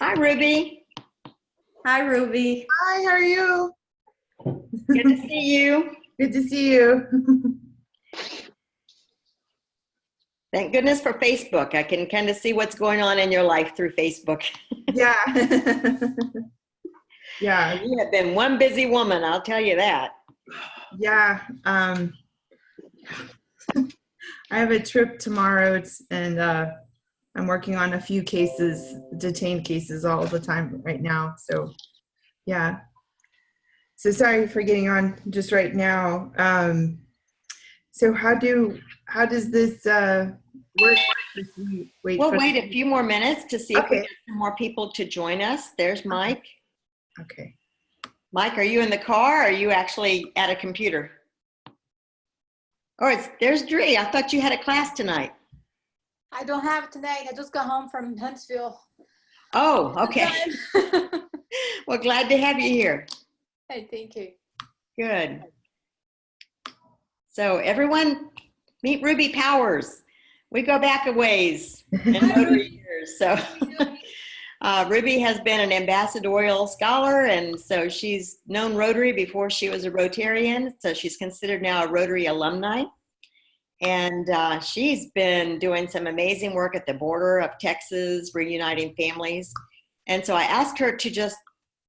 Hi, Ruby. Hi, Ruby. Hi, how are you? Good to see you. Good to see you. Thank goodness for Facebook. I can kind of see what's going on in your life through Facebook. Yeah. Yeah. You have been one busy woman, I'll tell you that. Yeah. I have a trip tomorrow, and I'm working on a few cases, detained cases all the time right now. So, yeah. So sorry for getting on just right now. So how does this work? We'll wait a few more minutes to see if we Okay. get some more people to join us. There's Mike. Okay. Mike, are you in the car or are you actually at a computer? Oh, there's Dree. I thought you had a class tonight. I don't have it tonight. I just got home from Huntsville. Oh, okay. Well, glad to have you here. Hey, thank you. Good. So everyone, meet Ruby Powers. We go back a ways in Rotary years. So Ruby has been an ambassadorial scholar, and so she's known Rotary before she was a Rotarian. So she's considered now a Rotary alumni. And she's been doing some amazing work at the border of Texas, reuniting families. And so I asked her to just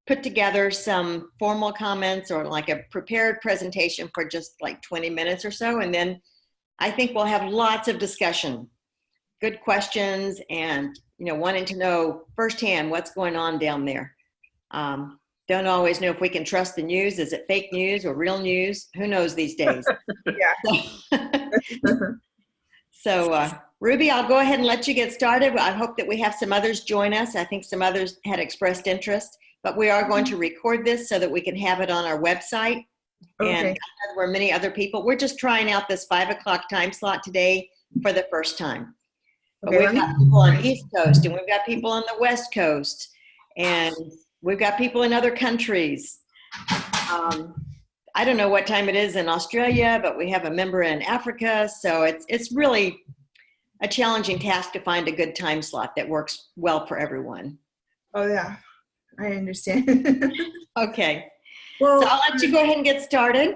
put together some formal comments or like a prepared presentation for just like 20 minutes or so. And then I think we'll have lots of discussion, good questions, and wanting to know firsthand what's going on down there. Don't always know if we can trust the news. Is it fake news or real news? Who knows these days? Yeah. So Ruby, I'll go ahead and let you get started. I hope that we have some others join us. I think some others had expressed interest, but we are going to record this so that we can have it on our website. Okay. And there were many other people. We're just trying out this 5 o'clock time slot today for the first time. But Okay, we've got people on the East Coast, and we've got people on the West Coast, and we've got people in other countries. I don't know what time it is in Australia, but we have a member in Africa. So it's really a challenging task to find a good time slot that works well for everyone. Oh yeah, I understand. Okay. Well, So I'll let you go ahead and get started.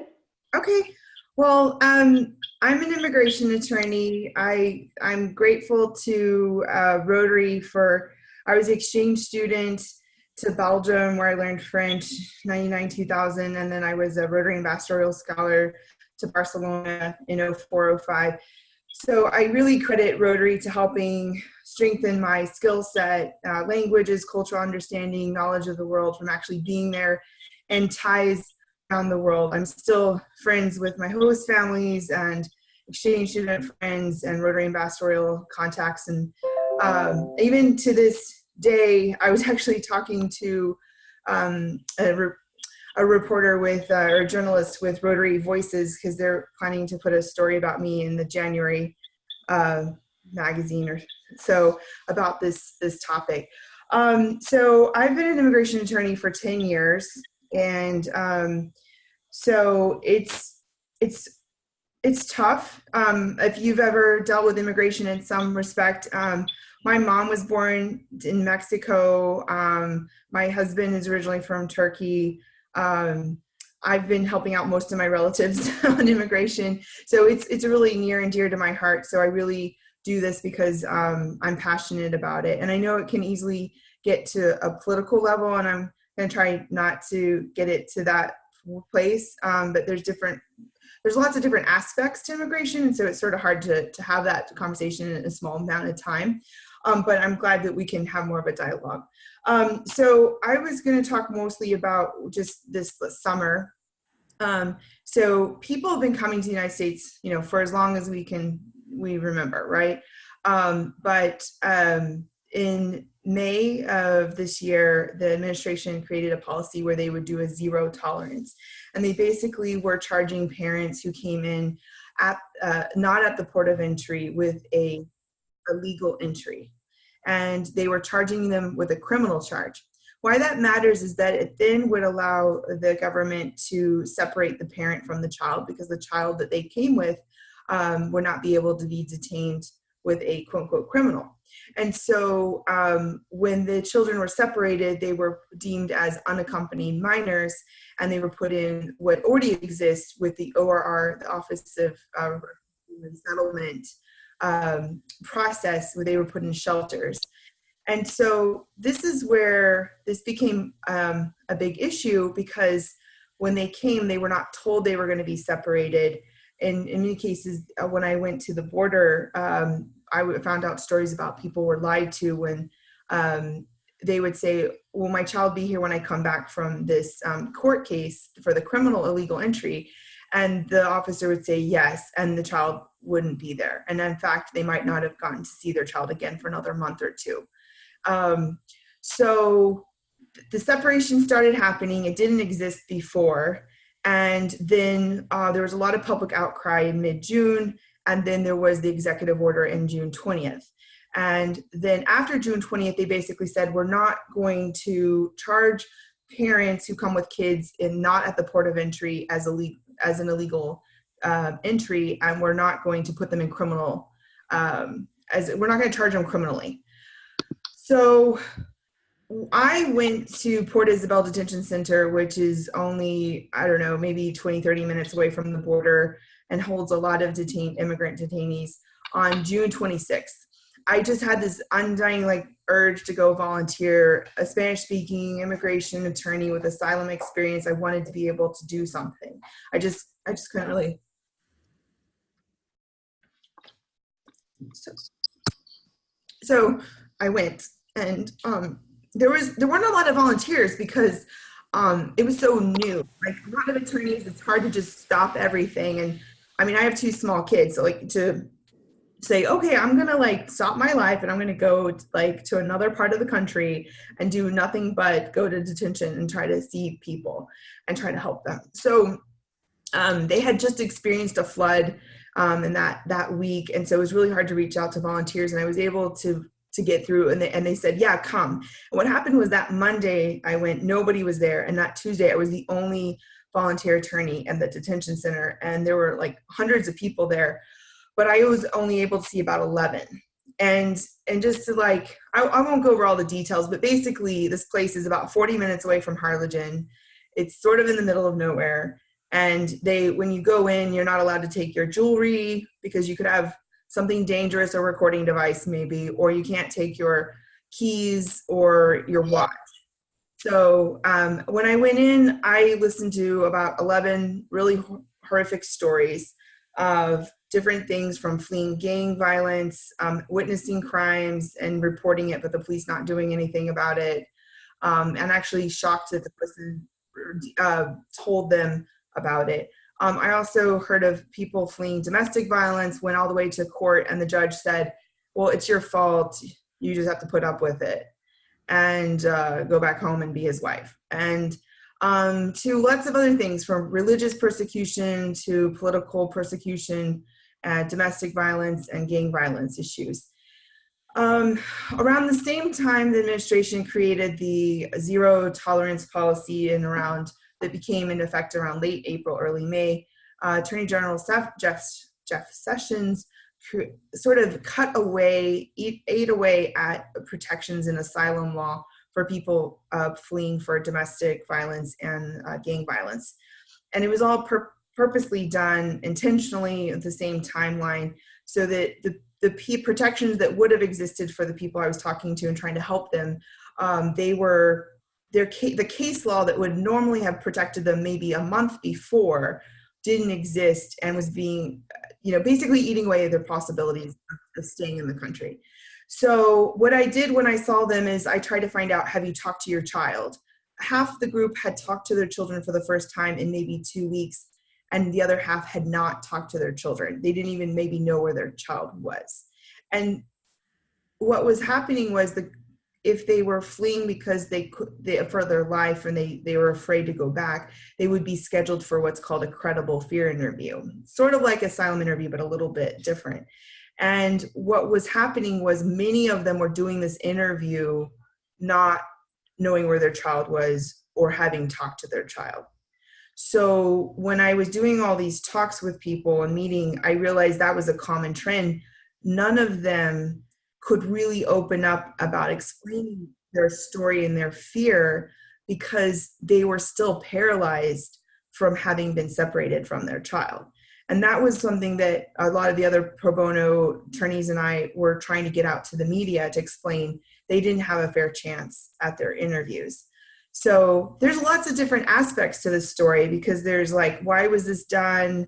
okay. Well, I'm an immigration attorney. I'm grateful to Rotary I was an exchange student to Belgium where I learned French, 99, 2000, and then I was a Rotary Ambassadorial Scholar to Barcelona in 04, 05. So I really credit Rotary to helping strengthen my skill set, languages, cultural understanding, knowledge of the world from actually being there, and ties around the world. I'm still friends with my host families and exchange student friends and Rotary ambassadorial contacts. And even to this day, I was actually talking to a reporter or a journalist with Rotary Voices because they're planning to put a story about me in the January magazine or so about this topic. So I've been an immigration attorney for 10 years. And so it's tough. If you've ever dealt with immigration in some respect, my mom was born in Mexico. My husband is originally from Turkey. I've been helping out most of my relatives on immigration. So it's really near and dear to my heart. So I really do this because I'm passionate about it. And I know it can easily get to a political level, and I'm going to try not to get it to that place. But there's lots of different aspects to immigration. And so it's sort of hard to have that conversation in a small amount of time. But I'm glad that we can have more of a dialogue. So I was going to talk mostly about just this summer. So people have been coming to the United States, for as long as we remember, right? But in May of this year, the administration created a policy where they would do a zero tolerance. And they basically were charging parents who came in not at the port of entry with a legal entry. And they were charging them with a criminal charge. Why that matters is that it then would allow the government to separate the parent from the child, because the child that they came with would not be able to be detained with a quote unquote criminal. And so when the children were separated, they were deemed as unaccompanied minors, and they were put in what already exists with the ORR, the Office of Settlement process, where they were put in shelters. And so this is where this became a big issue, because when they came, they were not told they were going to be separated. And in many cases, when I went to the border, I found out stories about people were lied to when they would say, will my child be here when I come back from this court case for the criminal illegal entry? And the officer would say yes, and the child wouldn't be there. And in fact, they might not have gotten to see their child again for another month or two. So the separation started happening. It didn't exist before. And then there was a lot of public outcry in mid-June. And then there was the executive order in June 20th. And then after June 20th, they basically said, we're not going to charge parents who come with kids and not at the port of entry as an illegal entry. And we're not going to put them in criminal, we're not going to charge them criminally. So I went to Port Isabel Detention Center, which is only, I don't know, maybe 20, 30 minutes away from the border and holds a lot of immigrant detainees, on June 26th. I just had this undying urge to go volunteer. A Spanish-speaking immigration attorney with asylum experience, I wanted to be able to do something. I just couldn't really. So I went, and there weren't a lot of volunteers because it was so new. Like, a lot of attorneys, it's hard to just stop everything. And I mean, I have 2 small kids, so to say, okay, I'm gonna stop my life and I'm gonna go to another part of the country and do nothing but go to detention and try to see people and try to help them. So they had just experienced a flood in that week, and so it was really hard to reach out to volunteers, and I was able to get through, and they said, yeah, come. And what happened was that Monday I went, nobody was there, and that Tuesday I was the only volunteer attorney at the detention center, and there were hundreds of people there, but I was only able to see about 11. And just to I won't go over all the details, but basically this place is about 40 minutes away from Harlingen. It's sort of in the middle of nowhere, and when you go in, you're not allowed to take your jewelry because you could have something dangerous, a recording device maybe, or you can't take your keys or your watch. So when I went in, I listened to about 11 really horrific stories of different things, from fleeing gang violence, witnessing crimes and reporting it, but the police not doing anything about it, and actually shocked that the person told them about it. I also heard of people fleeing domestic violence, went all the way to court, and the judge said, well, it's your fault. You just have to put up with it and go back home and be his wife. And to lots of other things, from religious persecution to political persecution, domestic violence, and gang violence issues. Around the same time, the administration created the zero tolerance policy that became in effect around late April, early May. Attorney General Jeff Sessions sort of ate away at protections in asylum law for people fleeing for domestic violence and gang violence. And it was all purposely done intentionally at the same timeline, so that the protections that would have existed for the people I was talking to and trying to help them, the case law that would normally have protected them maybe a month before didn't exist, and was being, basically eating away their possibilities of staying in the country. So what I did when I saw them is I tried to find out, have you talked to your child? Half the group had talked to their children for the first time in maybe 2 weeks, and the other half had not talked to their children. They didn't even maybe know where their child was. And what was happening was if they were fleeing because they for their life and they were afraid to go back, they would be scheduled for what's called a credible fear interview, sort of like asylum interview, but a little bit different. And what was happening was many of them were doing this interview not knowing where their child was or having talked to their child. So when I was doing all these talks with people and meeting, I realized that was a common trend. None of them could really open up about explaining their story and their fear, because they were still paralyzed from having been separated from their child. And that was something that a lot of the other pro bono attorneys and I were trying to get out to the media to explain. They didn't have a fair chance at their interviews. So there's lots of different aspects to this story, because there's like, why was this done?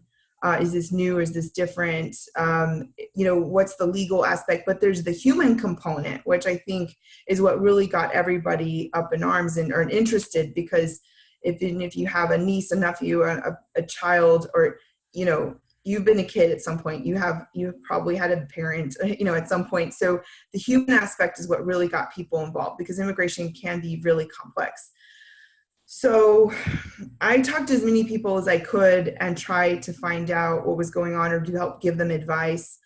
Is this new? Is this different? What's the legal aspect? But there's the human component, which I think is what really got everybody up in arms and or interested, because if you have a niece, a nephew, a child, or you've been a kid at some point, you've probably had a parent, at some point. So the human aspect is what really got people involved, because immigration can be really complex. So I talked to as many people as I could and tried to find out what was going on or to help give them advice.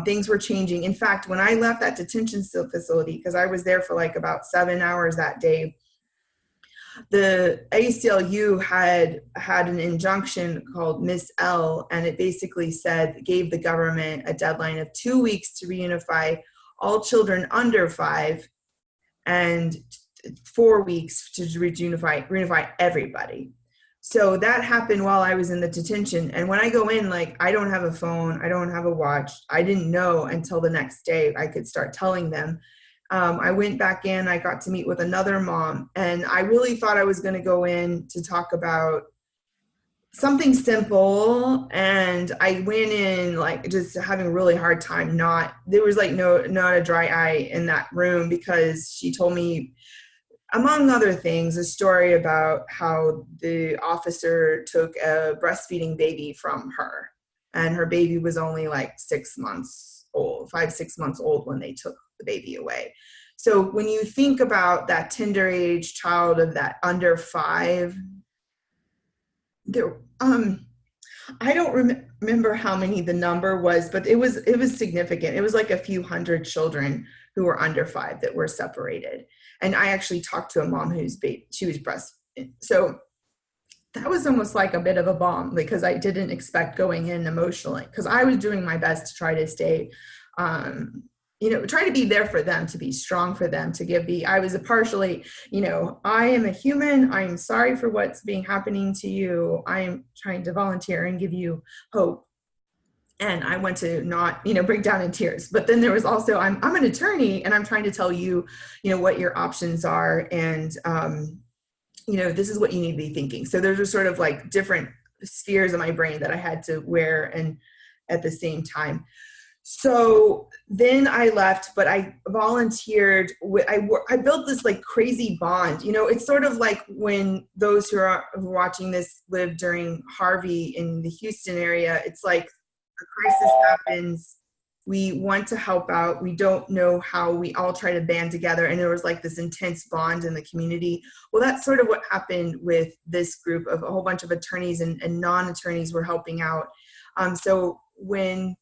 Things were changing. In fact, when I left that detention facility, because I was there for like about 7 hours that day, the ACLU had an injunction called Miss L, and it basically gave the government a deadline of 2 weeks to reunify all children under 5 and 4 weeks to reunify everybody. So that happened while I was in the detention. And when I go in, like, I don't have a phone, I don't have a watch. I didn't know until the next day I could start telling them. I went back in, I got to meet with another mom, and I really thought I was going to go in to talk about something simple. And I went in like just having a really hard time. There was like not a dry eye in that room, because she told me, among other things, a story about how the officer took a breastfeeding baby from her, and her baby was only like 6 months old, 5-6 months old when they took the baby away. So when you think about that tender age child of that under 5, there, I don't remember how many the number was, but it was significant. It was like a few hundred children who were under 5 that were separated. And I actually talked to a mom she was breastfeeding. So that was almost like a bit of a bomb, because I didn't expect going in emotionally, because I was doing my best to try to stay, try to be there for them, to be strong for them, I was partially, I am a human. I am sorry for what's happening to you. I am trying to volunteer and give you hope. And I want to not, break down in tears. But then there was also, I'm an attorney, and I'm trying to tell you, what your options are. And, this is what you need to be thinking. So there's sort of like different spheres of my brain that I had to wear and at the same time. So then I left, but I volunteered. I built this like crazy bond. It's sort of like when those who are watching this lived during Harvey in the Houston area. It's like a crisis happens. We want to help out. We don't know how. We all try to band together. And there was like this intense bond in the community. Well, that's sort of what happened with this group of a whole bunch of attorneys and non-attorneys were helping out. So when,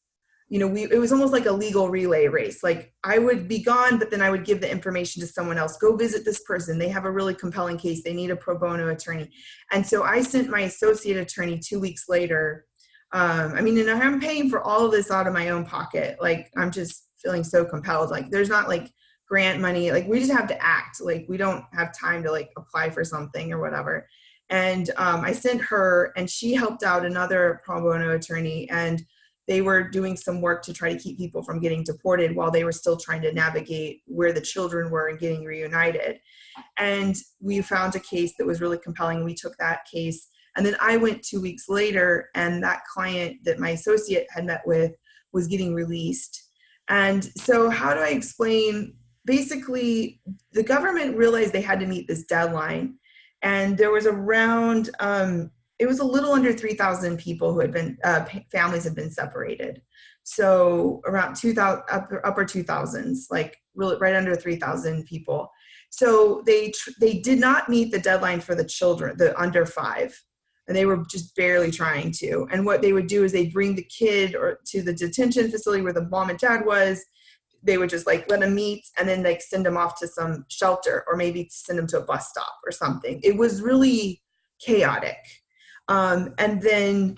it was almost like a legal relay race. Like I would be gone, but then I would give the information to someone else. Go visit this person. They have a really compelling case. They need a pro bono attorney. And so I sent my associate attorney 2 weeks later. And I'm paying for all of this out of my own pocket. Like, I'm just feeling so compelled. Like, there's not like grant money. Like, we just have to act. Like, we don't have time to like apply for something or whatever. And I sent her, and she helped out another pro bono attorney, and they were doing some work to try to keep people from getting deported while they were still trying to navigate where the children were and getting reunited. And we found a case that was really compelling. We took that case. And then I went 2 weeks later, and that client that my associate had met with was getting released. And so how do I explain? Basically, the government realized they had to meet this deadline. And there was around, it was a little under 3,000 people who had been, families had been separated. So around 2,000, upper 2,000s, like really right under 3,000 people. So they did not meet the deadline for the children, the under 5. And they were just barely trying to. And what they would do is they'd bring the kid or to the detention facility where the mom and dad was. They would just like let them meet and then like send them off to some shelter or maybe send them to a bus stop or something. It was really chaotic. And then,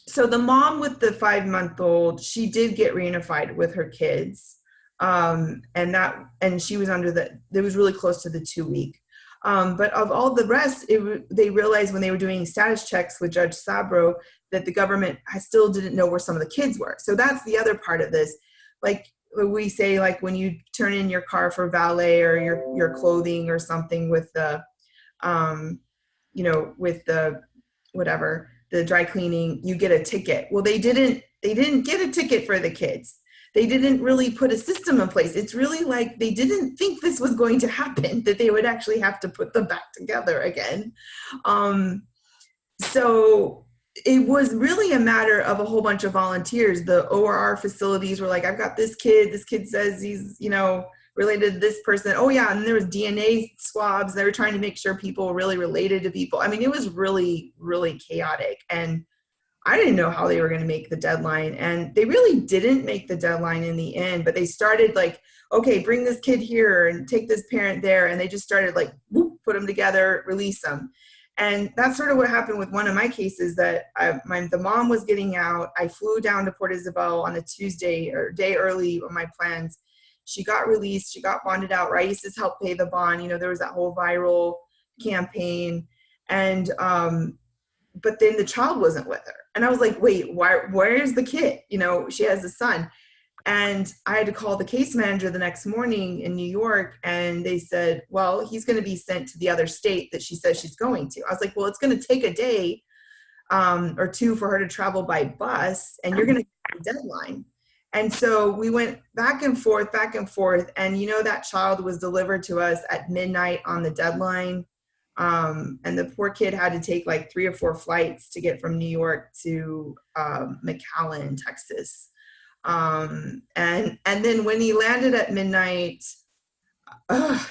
so the mom with the 5-month-old, she did get reunified with her kids. And she was it was really close to the 2-week. But of all the rest, they realized when they were doing status checks with Judge Sabro that the government still didn't know where some of the kids were. So that's the other part of this. Like we say, like when you turn in your car for valet or your clothing or something with the, with the whatever, the dry cleaning, you get a ticket. Well, they didn't get a ticket for the kids. They didn't really put a system in place. It's really like they didn't think this was going to happen, that they would actually have to put them back together again. So it was really a matter of a whole bunch of volunteers. The ORR facilities were like, I've got this kid says he's, related to this person. Oh yeah, and there was DNA swabs. They were trying to make sure people really related to people. I mean, it was really, really chaotic. And I didn't know how they were going to make the deadline. And they really didn't make the deadline in the end, but they started like, okay, bring this kid here and take this parent there. And they just started like, whoop, put them together, release them. And that's sort of what happened with one of my cases, that the mom was getting out. I flew down to Port Isabel on a Tuesday or day early on my plans. She got released. She got bonded out. Raíces helped pay the bond. There was that whole viral campaign. And, but then the child wasn't with her. And I was like, wait, where's the kid? She has a son. And I had to call the case manager the next morning in New York. And they said, well, he's going to be sent to the other state that she says she's going to. I was like, well, it's going to take a day or two for her to travel by bus. And you're going to get the deadline. And so we went back and forth. And, that child was delivered to us at midnight on the deadline. And the poor kid had to take like 3 or 4 flights to get from New York to McAllen, Texas. And then when he landed at midnight,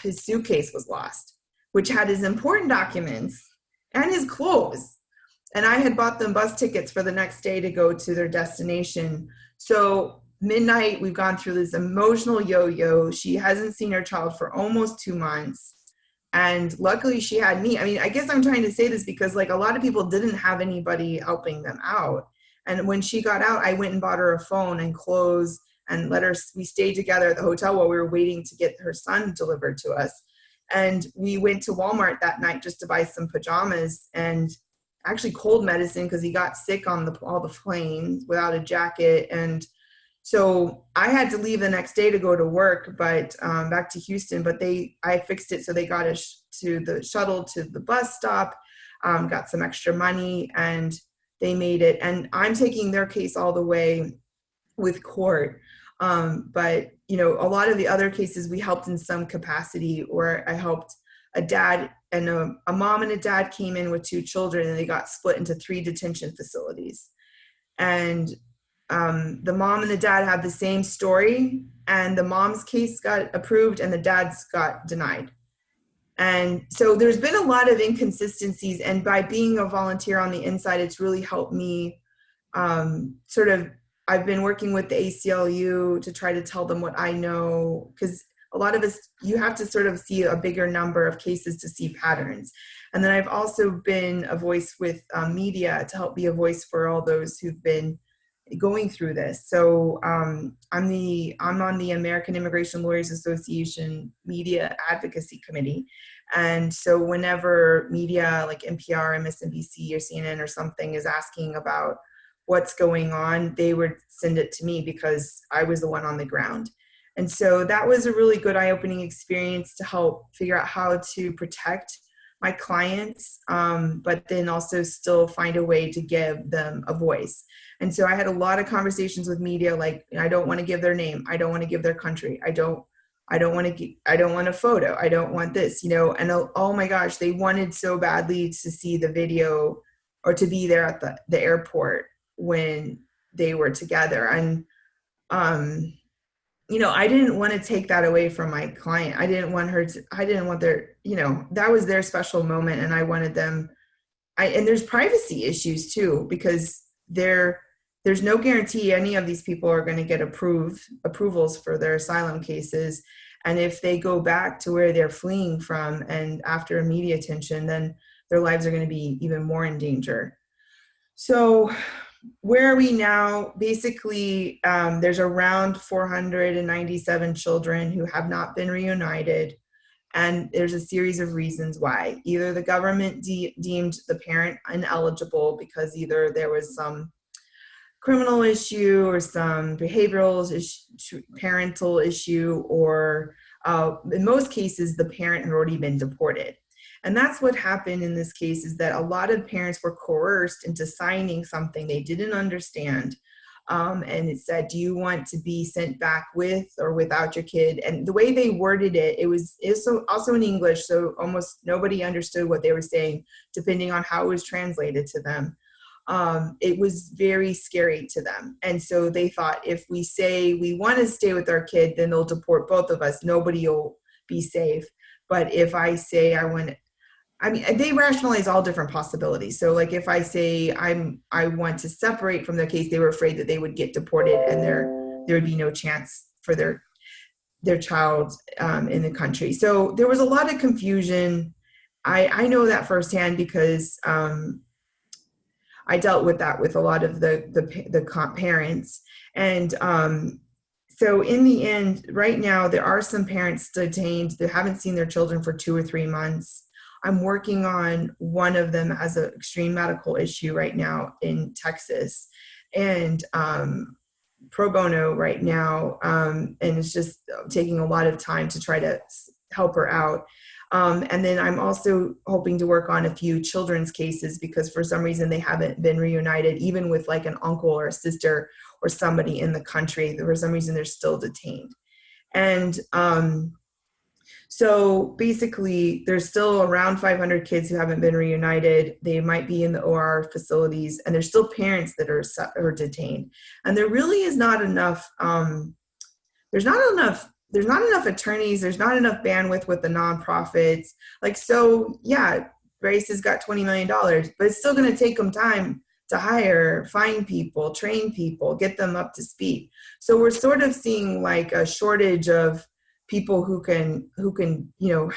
his suitcase was lost, which had his important documents and his clothes. And I had bought them bus tickets for the next day to go to their destination. So midnight, we've gone through this emotional yo-yo. She hasn't seen her child for almost 2 months. And luckily she had me. I mean, I guess I'm trying to say this because like a lot of people didn't have anybody helping them out. And when she got out, I went and bought her a phone and clothes and we stayed together at the hotel while we were waiting to get her son delivered to us. And we went to Walmart that night just to buy some pajamas and actually cold medicine because he got sick on the plane without a jacket. And so I had to leave the next day to go to work, but back to Houston, but I fixed it. So they got us to the shuttle to the bus stop, got some extra money, and they made it. And I'm taking their case all the way with court. But, a lot of the other cases we helped in some capacity, or I helped a dad and a mom and a dad came in with 2 children and they got split into 3 detention facilities. And the mom and the dad had the same story, and the mom's case got approved and the dad's got denied. And so there's been a lot of inconsistencies, and by being a volunteer on the inside, it's really helped me I've been working with the ACLU to try to tell them what I know, because a lot of us, you have to sort of see a bigger number of cases to see patterns. And then I've also been a voice with media to help be a voice for all those who've been going through this. So I'm on the American Immigration Lawyers Association Media Advocacy Committee. And so whenever media like NPR, MSNBC, or CNN or something is asking about what's going on, they would send it to me because I was the one on the ground. And so that was a really good eye-opening experience to help figure out how to protect my clients, but then also still find a way to give them a voice. And so I had a lot of conversations with media, like, I don't want to give their name. I don't want to give their country. I don't want a photo. I don't want this, and oh my gosh, they wanted so badly to see the video or to be there at the airport when they were together. And, I didn't want to take that away from my client. I didn't want their, that was their special moment. And I wanted them, and there's privacy issues too, because there's no guarantee any of these people are going to get approvals for their asylum cases. And if they go back to where they're fleeing from and after immediate attention, then their lives are going to be even more in danger. So where are we now? Basically, there's around 497 children who have not been reunited. And there's a series of reasons why. Either the government deemed the parent ineligible because either there was some criminal issue or some behavioral issue, parental issue, or in most cases, the parent had already been deported. And that's what happened in this case, is that a lot of parents were coerced into signing something they didn't understand. And it said, do you want to be sent back with or without your kid? And the way they worded it, it was also in English, so almost nobody understood what they were saying, depending on how it was translated to them. It was very scary to them. And so they thought, if we say we want to stay with our kid, then they'll deport both of us. Nobody will be safe. But if I say they rationalize all different possibilities. So like if I say I want to separate from their case, they were afraid that they would get deported and there would be no chance for their child in the country. So there was a lot of confusion. I know that firsthand because I dealt with that with a lot of the parents. And so in the end, right now, there are some parents detained that haven't seen their children for 2 or 3 months. I'm working on one of them as an extreme medical issue right now in Texas, and pro bono right now. And it's just taking a lot of time to try to help her out. And then I'm also hoping to work on a few children's cases because for some reason they haven't been reunited, even with like an uncle or a sister or somebody in the country. For some reason they're still detained. And so basically, there's still around 500 kids who haven't been reunited. They might be in the OR facilities, and there's still parents that are detained. And there really is not enough. There's not enough attorneys. There's not enough bandwidth with the nonprofits. Grace has got $20 million, but it's still going to take them time to hire, find people, train people, get them up to speed. So we're sort of seeing like a shortage of people who can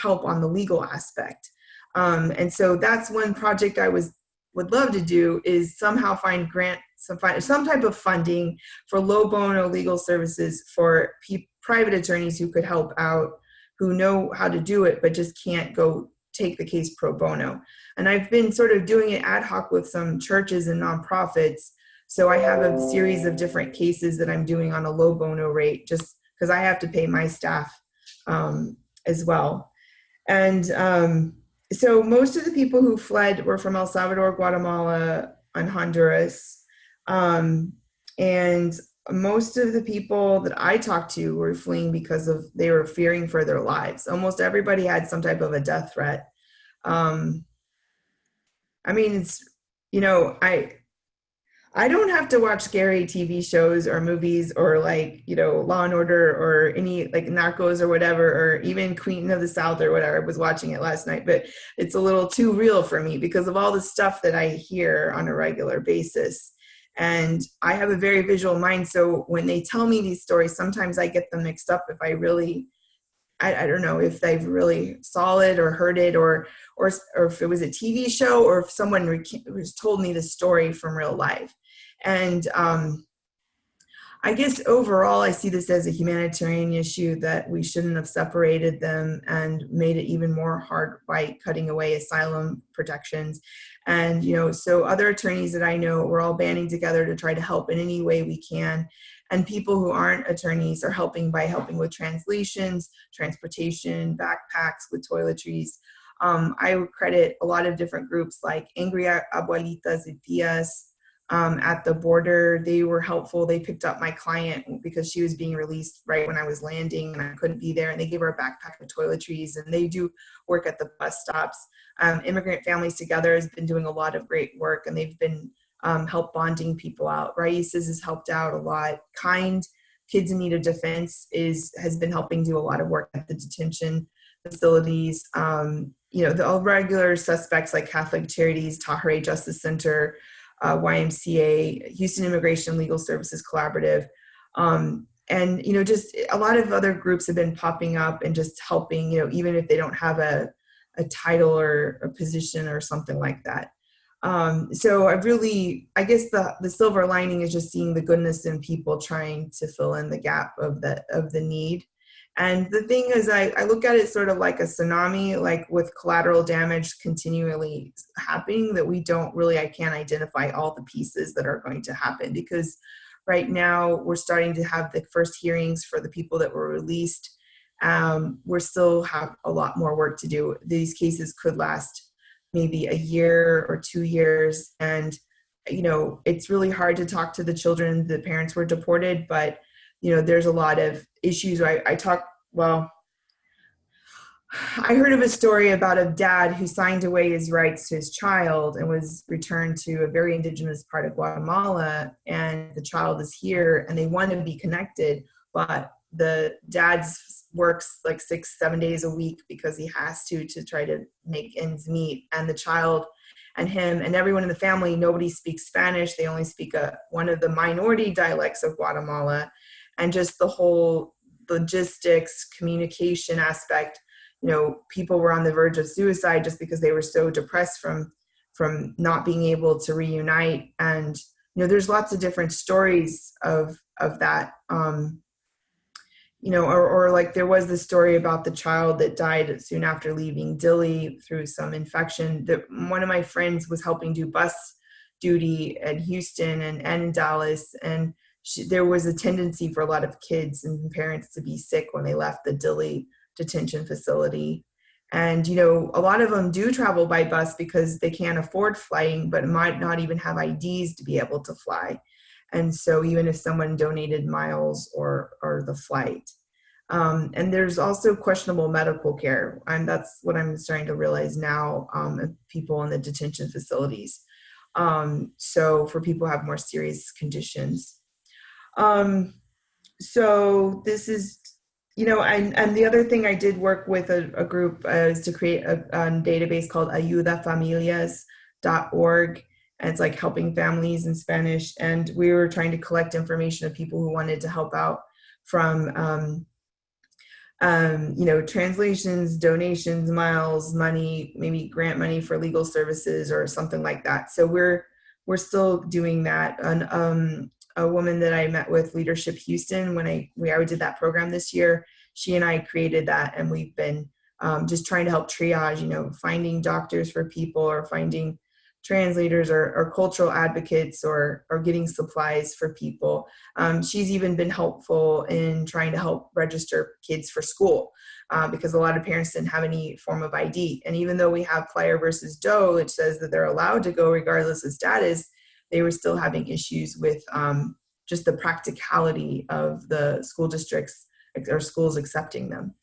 help on the legal aspect. And so that's one project I would love to do, is somehow find some type of funding for low bono legal services for private attorneys who could help out, who know how to do it, but just can't go take the case pro bono. And I've been sort of doing it ad hoc with some churches and nonprofits. So I have a series of different cases that I'm doing on a low bono rate, just because I have to pay my staff as well. And so most of the people who fled were from El Salvador, Guatemala, and Honduras. And most of the people that I talked to were fleeing because they were fearing for their lives. Almost everybody had some type of a death threat. I don't have to watch scary TV shows or movies or Law and Order or any like Narcos or whatever, or even Queen of the South or whatever. I was watching it last night, but it's a little too real for me because of all the stuff that I hear on a regular basis. And I have a very visual mind. So when they tell me these stories, sometimes I get them mixed up if I don't know if they've really saw it or heard it or if it was a TV show or if someone told me the story from real life. And I guess overall, I see this as a humanitarian issue that we shouldn't have separated them and made it even more hard by cutting away asylum protections. And, so other attorneys that I know, we're all banding together to try to help in any way we can. And people who aren't attorneys are helping with translations, transportation, backpacks, with toiletries. I would credit a lot of different groups like Angry Abuelitas y Tias at the border. They were helpful. They picked up my client because she was being released right when I was landing and I couldn't be there. And they gave her a backpack of toiletries, and they do work at the bus stops. Immigrant Families Together has been doing a lot of great work, and they've been help bonding people out. Raices has helped out a lot. Kind Kids in Need of Defense has been helping do a lot of work at the detention facilities. The all regular suspects like Catholic Charities, Tahrir Justice Center, YMCA, Houston Immigration Legal Services Collaborative. And, just a lot of other groups have been popping up and just helping, even if they don't have a title or a position or something like that. So I guess the silver lining is just seeing the goodness in people trying to fill in the gap of the need. And the thing is, I look at it sort of like a tsunami, like with collateral damage continually happening, that I can't identify all the pieces that are going to happen, because right now we're starting to have the first hearings for the people that were released. We're still have a lot more work to do. These cases could last maybe a year or 2 years. And, it's really hard to talk to the children. The parents were deported, but, there's a lot of issues. I heard of a story about a dad who signed away his rights to his child and was returned to a very indigenous part of Guatemala. And the child is here and they want to be connected, but the dad works like 6-7 days a week because he has to try to make ends meet. And the child and him and everyone in the family, nobody speaks Spanish. They only speak one of the minority dialects of Guatemala. And just the whole logistics, communication aspect, people were on the verge of suicide just because they were so depressed from not being able to reunite. And, there's lots of different stories of that. Or like there was the story about the child that died soon after leaving Dili through some infection. That one of my friends was helping do bus duty at Houston and in Dallas, and there was a tendency for a lot of kids and parents to be sick when they left the Dili detention facility. And, a lot of them do travel by bus because they can't afford flying, but might not even have IDs to be able to fly. And so even if someone donated miles or the flight. And there's also questionable medical care. And that's what I'm starting to realize now, of people in the detention facilities. So for people who have more serious conditions. So this is, and the other thing I did work with a group is to create a database called ayudafamilias.org. And it's like helping families in Spanish. And we were trying to collect information of people who wanted to help out from, translations, donations, miles, money, maybe grant money for legal services or something like that. So we're still doing that. And a woman that I met with Leadership Houston when I did that program this year, she and I created that, and we've been just trying to help triage, finding doctors for people or finding translators or cultural advocates or getting supplies for people. She's even been helpful in trying to help register kids for school because a lot of parents didn't have any form of ID. And even though we have Plyer versus Doe, which says that they're allowed to go regardless of status, they were still having issues with just the practicality of the school districts or schools accepting them.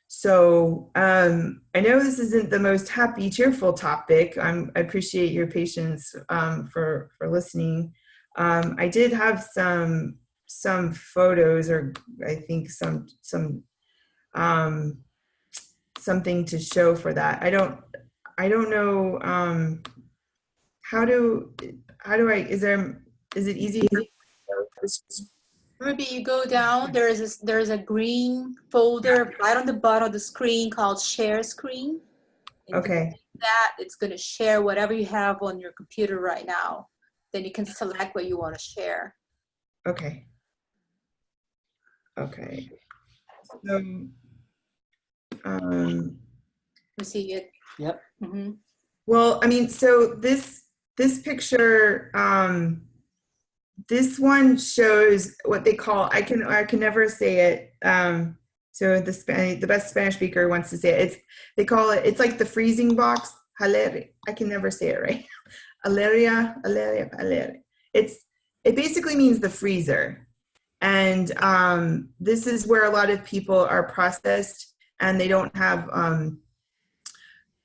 So I know this isn't the most happy, cheerful topic. I appreciate your patience for listening. I did have some photos, or I think something to show for that. I don't know is it easy? Ruby, you go down, there's a green folder right on the bottom of the screen called Share Screen. And Okay. that it's going to share whatever you have on your computer right now. Then you can select what you want to share. Okay. Okay. So, You see it? Yep. Mm-hmm. well, I mean, so this picture, this one shows what they call, I can never say it. So the best Spanish speaker wants to say it. They call it, it's like the freezing box. I can never say it right. Aleria. It basically means the freezer. And this is where a lot of people are processed and they don't have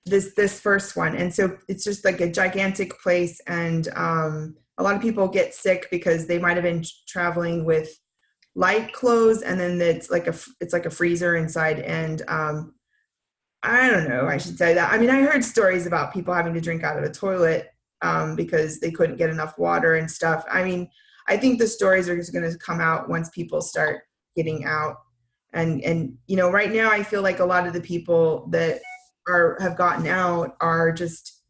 this first one. And so it's just like a gigantic place. And a lot of people get sick because they might have been traveling with light clothes, and then it's like a freezer inside. And I don't know, I should say that. I mean, I heard stories about people having to drink out of the toilet because they couldn't get enough water and stuff. I mean, I think the stories are just going to come out once people start getting out. And right now I feel like a lot of the people that have gotten out are just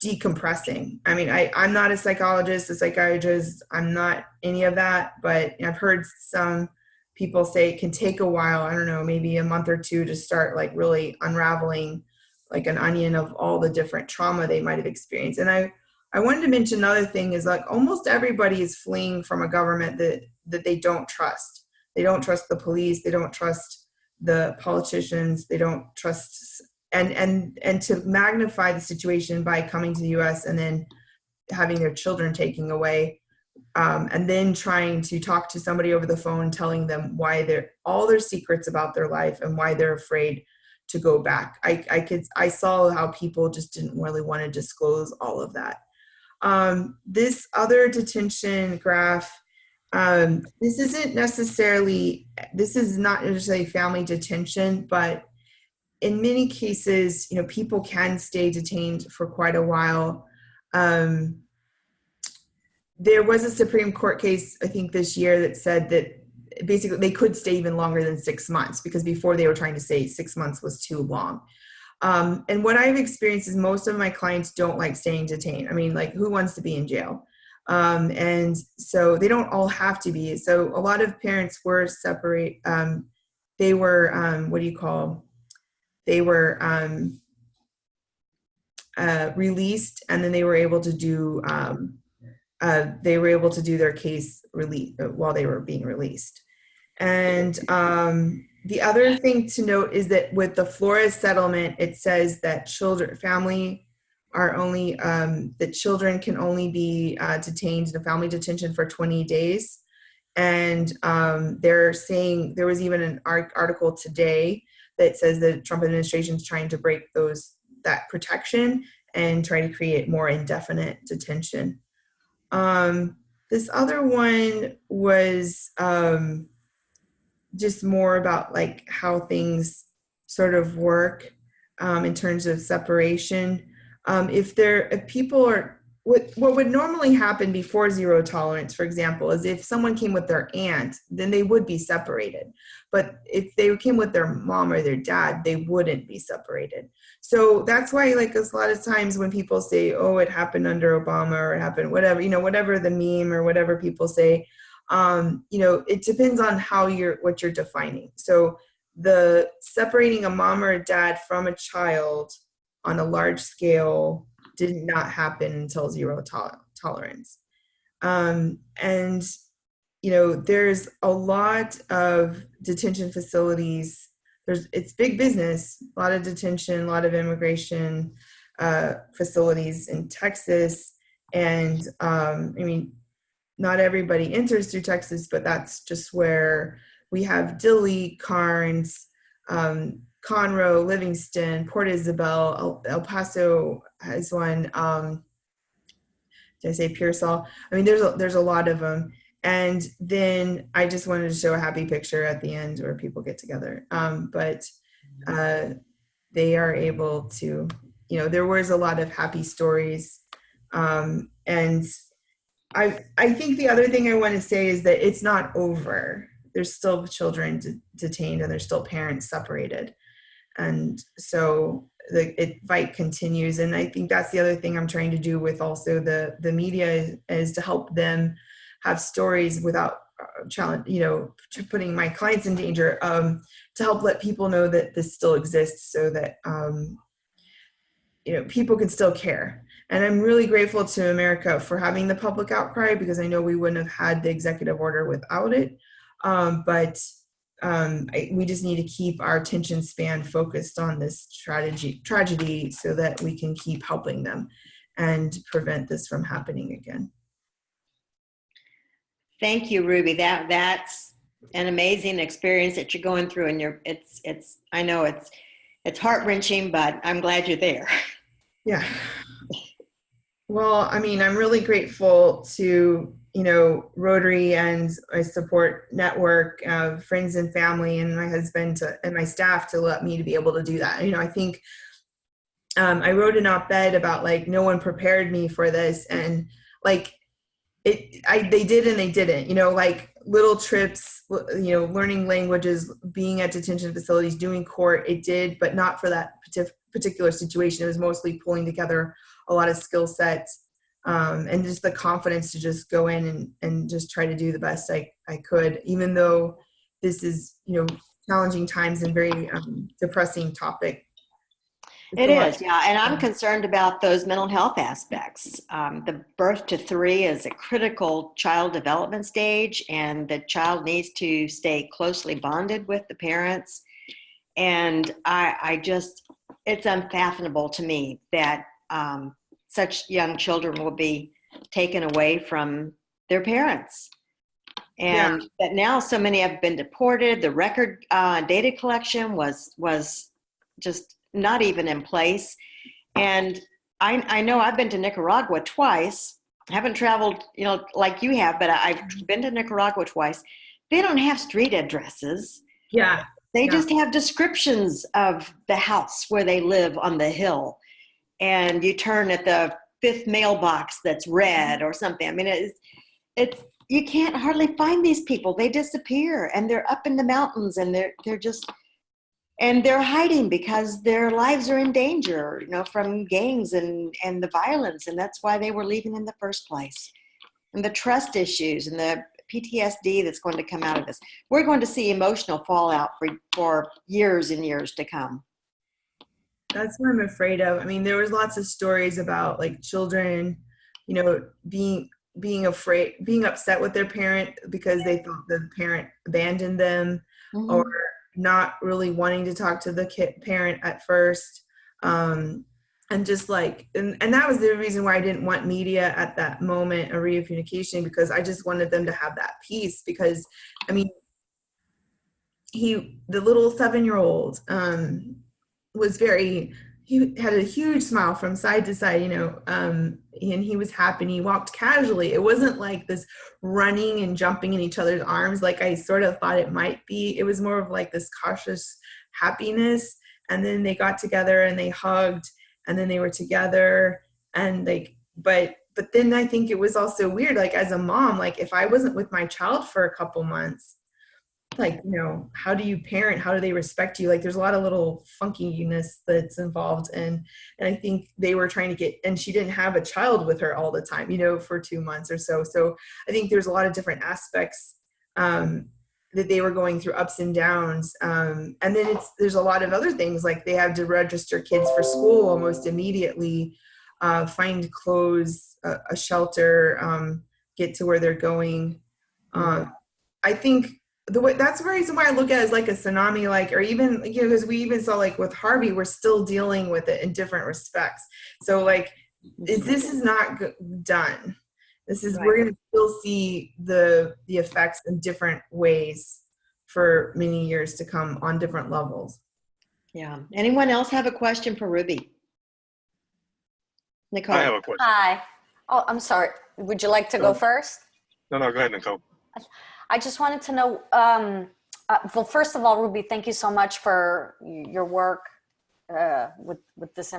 decompressing. I mean, I'm not a psychologist, a psychiatrist. I'm not any of that, but I've heard some people say it can take a while. I don't know, maybe a month or two to start like really unraveling like an onion of all the different trauma they might have experienced. And I wanted to mention another thing is like almost everybody is fleeing from a government that they don't trust. They don't trust the police. They don't trust the politicians. They don't trust, and to magnify the situation by coming to the US and then having their children taken away, and then trying to talk to somebody over the phone, telling them why all their secrets about their life and why they're afraid to go back. I saw how people just didn't really want to disclose all of that. This other detention graph, this is not necessarily family detention, but in many cases, people can stay detained for quite a while. There was a Supreme Court case, I think this year, that said that basically they could stay even longer than 6 months, because before they were trying to say 6 months was too long. And what I've experienced is most of my clients don't like staying detained. I mean, like, who wants to be in jail? And so they don't all have to be. So a lot of parents were separate. They were, they were released, and then they were able to do their case while they were being released. And the other thing to note is that with the Flores settlement, it says that children can only be detained in a family detention for 20 days. And they're saying, there was even an article today that says the Trump administration is trying to break that protection and try to create more indefinite detention. This other one was just more about like how things sort of work in terms of separation. If people are, what would normally happen before zero tolerance, for example, is if someone came with their aunt, then they would be separated. But if they came with their mom or their dad, they wouldn't be separated. So that's why, like, a lot of times when people say, oh, it happened under Obama, or it happened, whatever, whatever the meme or whatever people say, it depends on what you're defining. So the separating a mom or a dad from a child on a large scale did not happen until zero tolerance. There's a lot of detention facilities. It's big business, a lot of detention, a lot of immigration facilities in Texas. And not everybody enters through Texas, but that's just where we have Dilley, Carnes, Conroe, Livingston, Port Isabel, El Paso has one. Did I say Pearsall? I mean, there's a lot of them. And then I just wanted to show a happy picture at the end where people get together. But they are able to, there was a lot of happy stories. And I think the other thing I want to say is that it's not over. There's still children detained, and there's still parents separated. And so the fight continues. And I think that's the other thing I'm trying to do with also the media is to help them have stories without putting my clients in danger, to help let people know that this still exists, so that people can still care. And I'm really grateful to America for having the public outcry, because I know we wouldn't have had the executive order without it. We just need to keep our attention span focused on this tragedy so that we can keep helping them and prevent this from happening again. Thank you, Ruby. That's an amazing experience that you're going through, and I know it's heart-wrenching, but I'm glad you're there. Yeah. Well, I'm really grateful to, Rotary and my support network of friends and family and my husband and my staff to let me to be able to do that. I think I wrote an op-ed about no one prepared me for this, and they did and they didn't, little trips, learning languages, being at detention facilities, doing court, it did, but not for that particular situation. It was mostly pulling together a lot of skill sets, and just the confidence to just go in and just try to do the best I could, even though this is, challenging times and very depressing topic. It is, yeah. And I'm concerned about those mental health aspects. The birth to 3 is a critical child development stage, and the child needs to stay closely bonded with the parents. And it's unfathomable to me that such young children will be taken away from their parents. And that now so many have been deported. The record data collection was just not even in place. And I know I've been to Nicaragua twice. I haven't traveled, like you have, but I've been to Nicaragua twice. They don't have street addresses. Yeah. They just have descriptions of the house where they live on the hill. And you turn at the 5th mailbox that's red or something. I mean, it's you can't hardly find these people. They disappear, and they're up in the mountains, and they're hiding because their lives are in danger, from gangs and the violence. And that's why they were leaving in the first place. And the trust issues and the PTSD that's going to come out of this. We're going to see emotional fallout for years and years to come. That's what I'm afraid of. I mean, there was lots of stories about like children, being afraid, being upset with their parent because they thought the parent abandoned them, or not really wanting to talk to the parent at first. And just like, and that was the reason why I didn't want media at that moment of reunification, because I just wanted them to have that peace. Because, I mean, the little 7-year-old he had a huge smile from side to side, and he was happy, and he walked casually. It wasn't like this running and jumping in each other's arms like I sort of thought it might be. It was more of like this cautious happiness. And then they got together and they hugged, and then they were together, and but then I think it was also weird, like as a mom, like if I wasn't with my child for a couple months, like, how do you parent? How do they respect you? Like there's a lot of little funkiness that's involved. And I think they were trying to and she didn't have a child with her all the time, for 2 months or so. So I think there's a lot of different aspects that they were going through, ups and downs. And then there's a lot of other things, like they had to register kids for school almost immediately, find clothes, a shelter, get to where they're going. I think that's the reason why I look at it as like a tsunami, like, or even, because we even saw like with Harvey, we're still dealing with it in different respects. So like, this is not done. This is, we're going to still see the effects in different ways for many years to come on different levels. Yeah. Anyone else have a question for Ruby? Nicole. I have a question. Hi. Oh, I'm sorry. Would you like to go first? No, go ahead, Nicole. I just wanted to know, well, first of all, Ruby, thank you so much for your work with this.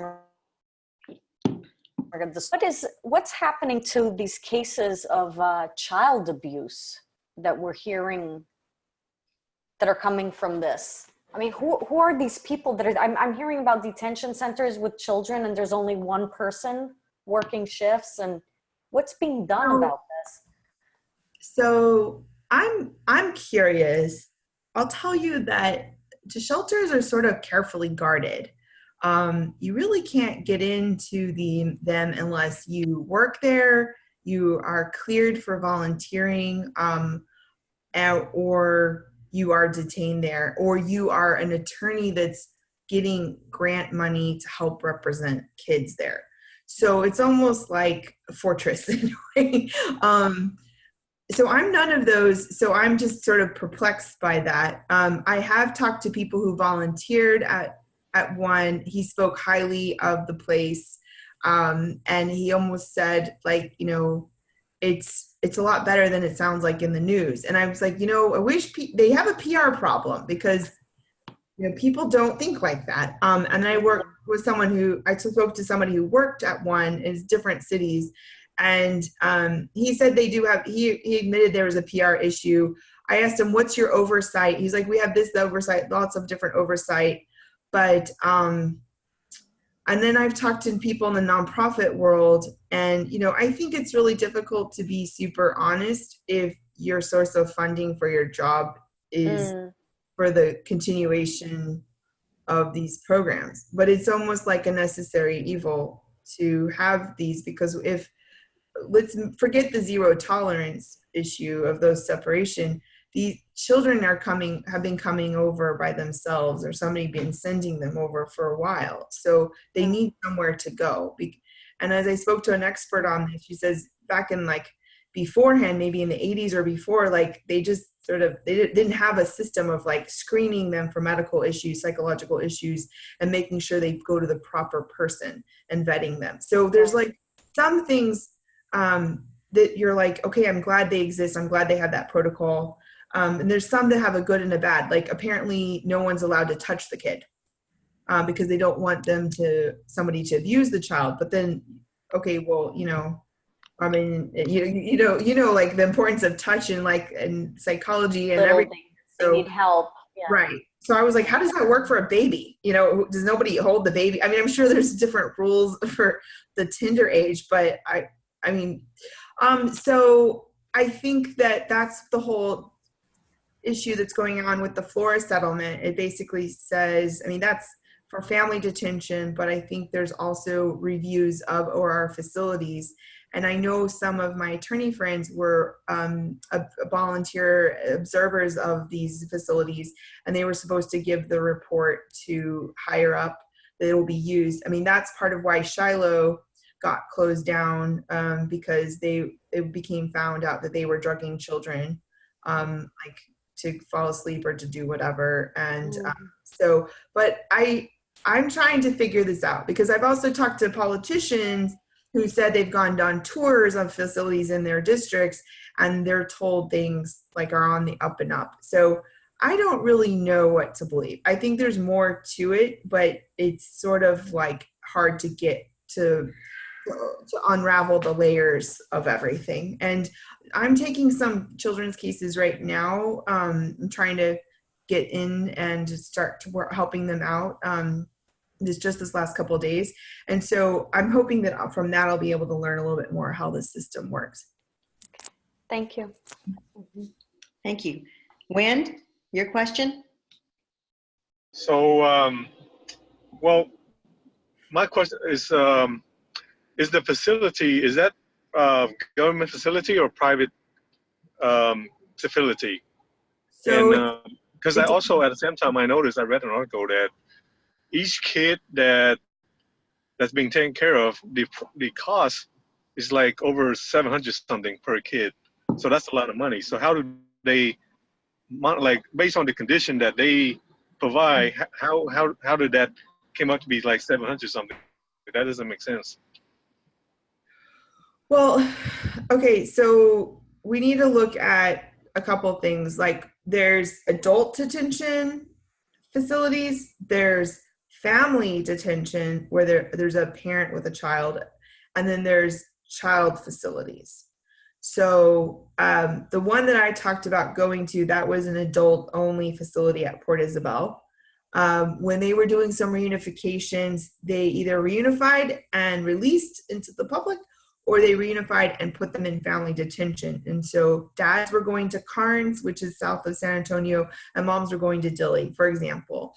What's happening to these cases of child abuse that we're hearing that are coming from this? I mean, who are these people that I'm hearing about detention centers with children, and there's only one person working shifts, and what's being done about this? So I'm curious. I'll tell you that the shelters are sort of carefully guarded. You really can't get into them unless you work there, you are cleared for volunteering, or you are detained there, or you are an attorney that's getting grant money to help represent kids there. So it's almost like a fortress in a way. So I'm none of those. So I'm just sort of perplexed by that. I have talked to people who volunteered at one. He spoke highly of the place. And he almost said, like, it's a lot better than it sounds like in the news. And I was like, I wish they have a PR problem, because people don't think like that. And I worked with I spoke to somebody who worked at one in different cities. And he said they do have, he admitted there was a PR issue. I asked him, what's your oversight? He's like, we have this oversight, lots of different oversight. But I And then I've talked to people in the nonprofit world, and, you know, I think it's really difficult to be super honest if your source of funding for your job is for the continuation of these programs. But it's almost like a necessary evil to have these, because if, let's forget the zero tolerance issue of those separation, these children have been coming over by themselves, or somebody been sending them over for a while. So they need somewhere to go. And as I spoke to an expert on this, she says back in like beforehand, maybe in the 80s or before, like they just sort of, they didn't have a system of like screening them for medical issues, psychological issues, and making sure they go to the proper person and vetting them. So there's like some things that you're like, okay, I'm glad they exist. I'm glad they have that protocol. And there's some that have a good and a bad. Like apparently no one's allowed to touch the kid because they don't want somebody to abuse the child. But then, okay, well, you know, I mean, you know, like the importance of touch and like and psychology and everything. So, they need help. Yeah. Right. So I was like, how does that work for a baby? You know, does nobody hold the baby? I mean, I'm sure there's different rules for the tender age, but I mean, so I think that that's the whole issue that's going on with the Flores settlement. It basically says, I mean, that's for family detention, but I think there's also reviews of OR facilities. And I know some of my attorney friends were volunteer observers of these facilities, and they were supposed to give the report to higher up that it will be used. I mean, that's part of why Shiloh got closed down, because it became found out that they were drugging children, like to fall asleep or to do whatever. And so, but I'm trying to figure this out, because I've also talked to politicians who said they've gone on tours of facilities in their districts, and they're told things like are on the up and up. So I don't really know what to believe. I think there's more to it, but it's sort of like hard to get to unravel the layers of everything. And I'm taking some children's cases right now. I'm trying to get in and start to work, helping them out. This last couple of days. And so I'm hoping that from that, I'll be able to learn a little bit more how the system works. Thank you. Thank you. Wind, your question? So, well, my question is the facility, is that government facility or private facility? So, because I also, at the same time, I read an article that each kid that's being taken care of, the cost is like over 700 something per kid. So that's a lot of money. So how do they, like, based on the condition that they provide, how did that came up to be like 700 something? That doesn't make sense. well, okay, so we need to look at a couple things. Like there's adult detention facilities, there's family detention where there's a parent with a child, and then there's child facilities. So the one that I talked about going to, that was an adult only facility at Port Isabel. When they were doing some reunifications, they either reunified and released into the public, or they reunified and put them in family detention. And so dads were going to Carnes, which is south of San Antonio, and moms were going to Dilley, for example.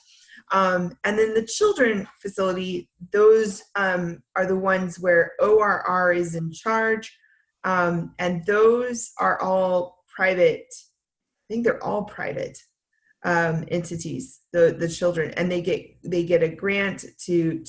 And then the children facility, those are the ones where ORR is in charge. And those are all private. I think they're all private entities, the children, and they get a grant to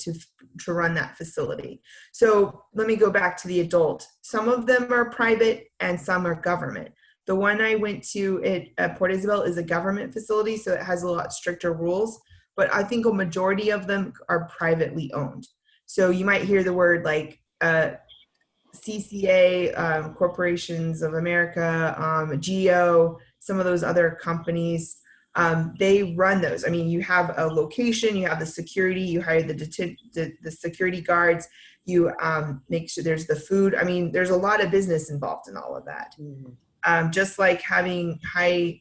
run that facility. So let me go back to the adult. Some of them are private and some are government. The one I went to at Port Isabel is a government facility, so it has a lot stricter rules. But I think a majority of them are privately owned. So you might hear the word like CCA, Corporations of America, GEO, some of those other companies. They run those. I mean, you have a location, you have the security, you hire the security guards, you make sure there's the food. I mean, there's a lot of business involved in all of that. Mm-hmm. Just like having high,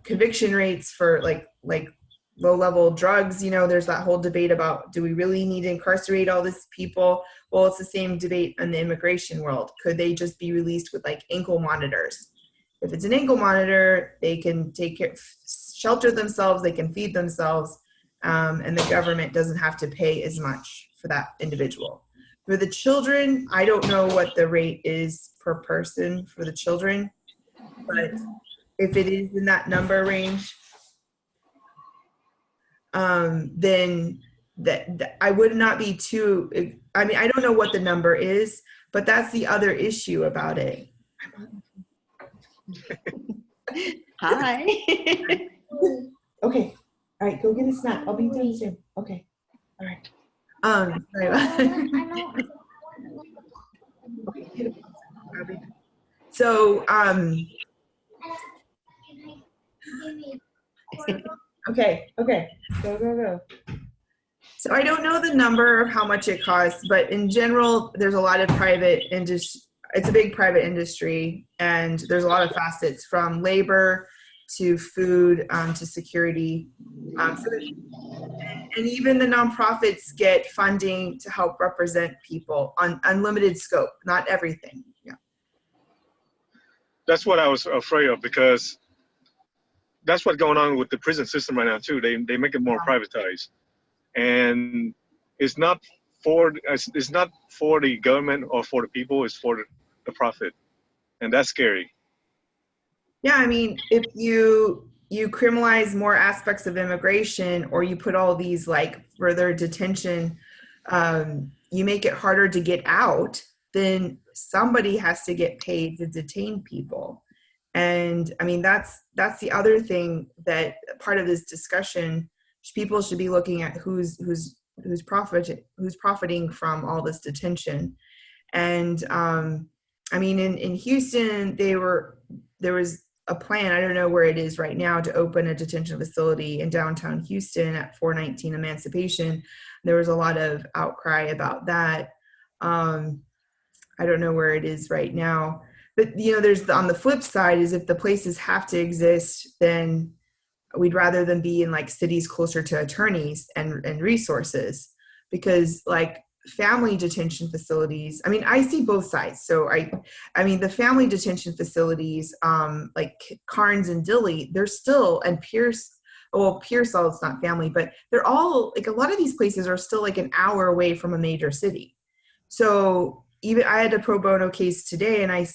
conviction rates for like low-level drugs. You know, there's that whole debate about, do we really need to incarcerate all these people? Well, it's the same debate in the immigration world. Could they just be released with like ankle monitors? If it's an ankle monitor, they can take care, shelter themselves, they can feed themselves, and the government doesn't have to pay as much for that individual. For the children, I don't know what the rate is per person for the children, but if it is in that number range, then that I would not be too, I mean, I don't know what the number is, but that's the other issue about it. Hi. Okay. All right, go get a snack. I'll be done soon. Okay. All right. Sorry okay. So, okay. Go. So I don't know the number of how much it costs, but in general, there's a lot of private industry. It's a big private industry, and there's a lot of facets from labor to food to security. And even the nonprofits get funding to help represent people on unlimited scope, not everything. Yeah. That's what I was afraid of, because that's what's going on with the prison system right now too. They make it more privatized, and it's not for the government or for the people. It's for the profit, and that's scary. Yeah, I mean, if you criminalize more aspects of immigration, or you put all these like further detention, you make it harder to get out, then somebody has to get paid to detain people. And I mean, that's the other thing, that part of this discussion, people should be looking at who's profiting from all this detention. And I mean, in Houston, there was a plan, I don't know where it is right now, to open a detention facility in downtown Houston at 419 Emancipation. There was a lot of outcry about that. I don't know where it is right now. But, you know, there's on the flip side is, if the places have to exist, then we'd rather them be in like cities closer to attorneys and resources, because like family detention facilities, I mean, I see both sides. So I mean, the family detention facilities, like Carnes and Dilley, they're still, and Pearsall, it's not family, but they're all like, a lot of these places are still like an hour away from a major city. So even I had a pro bono case today, and I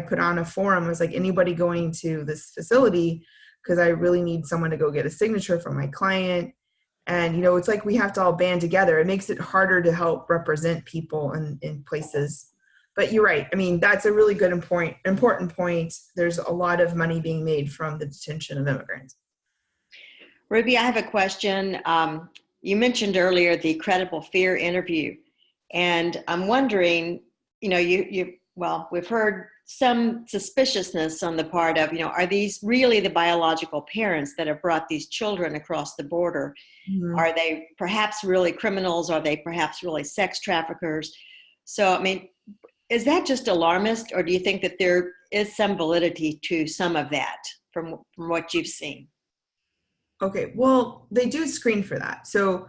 put on a forum, I was like, anybody going to this facility, because I really need someone to go get a signature from my client. And, you know, it's like we have to all band together. It makes it harder to help represent people in places. But you're right. I mean, that's a really good important point. There's a lot of money being made from the detention of immigrants. Ruby, I have a question. You mentioned earlier the credible fear interview. And I'm wondering, you know, well, we've heard some suspiciousness on the part of, you know, are these really the biological parents that have brought these children across the border? Mm-hmm. Are they perhaps really criminals? Are they perhaps really sex traffickers? So, I mean, is that just alarmist, or do you think that there is some validity to some of that from what you've seen? Okay, well, they do screen for that. So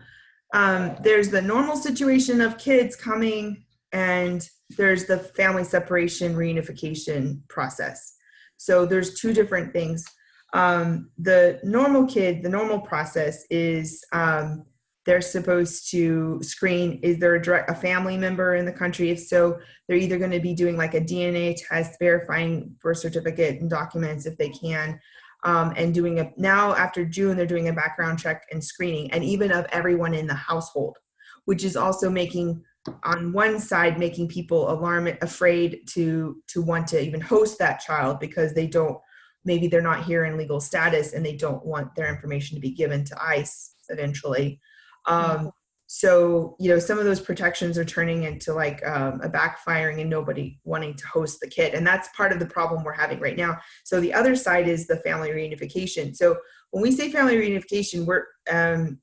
there's the normal situation of kids coming, and there's the family separation reunification process. So there's two different things. The normal process is they're supposed to screen, is there a family member in the country? If so, they're either going to be doing like a DNA test, verifying birth certificate and documents if they can, and now after June, they're doing a background check and screening, and even of everyone in the household, which is also on one side, making people afraid to want to even host that child, because maybe they're not here in legal status, and they don't want their information to be given to ICE eventually. So, you know, some of those protections are turning into like a backfiring and nobody wanting to host the kid. And that's part of the problem we're having right now. So the other side is the family reunification. So when we say family reunification,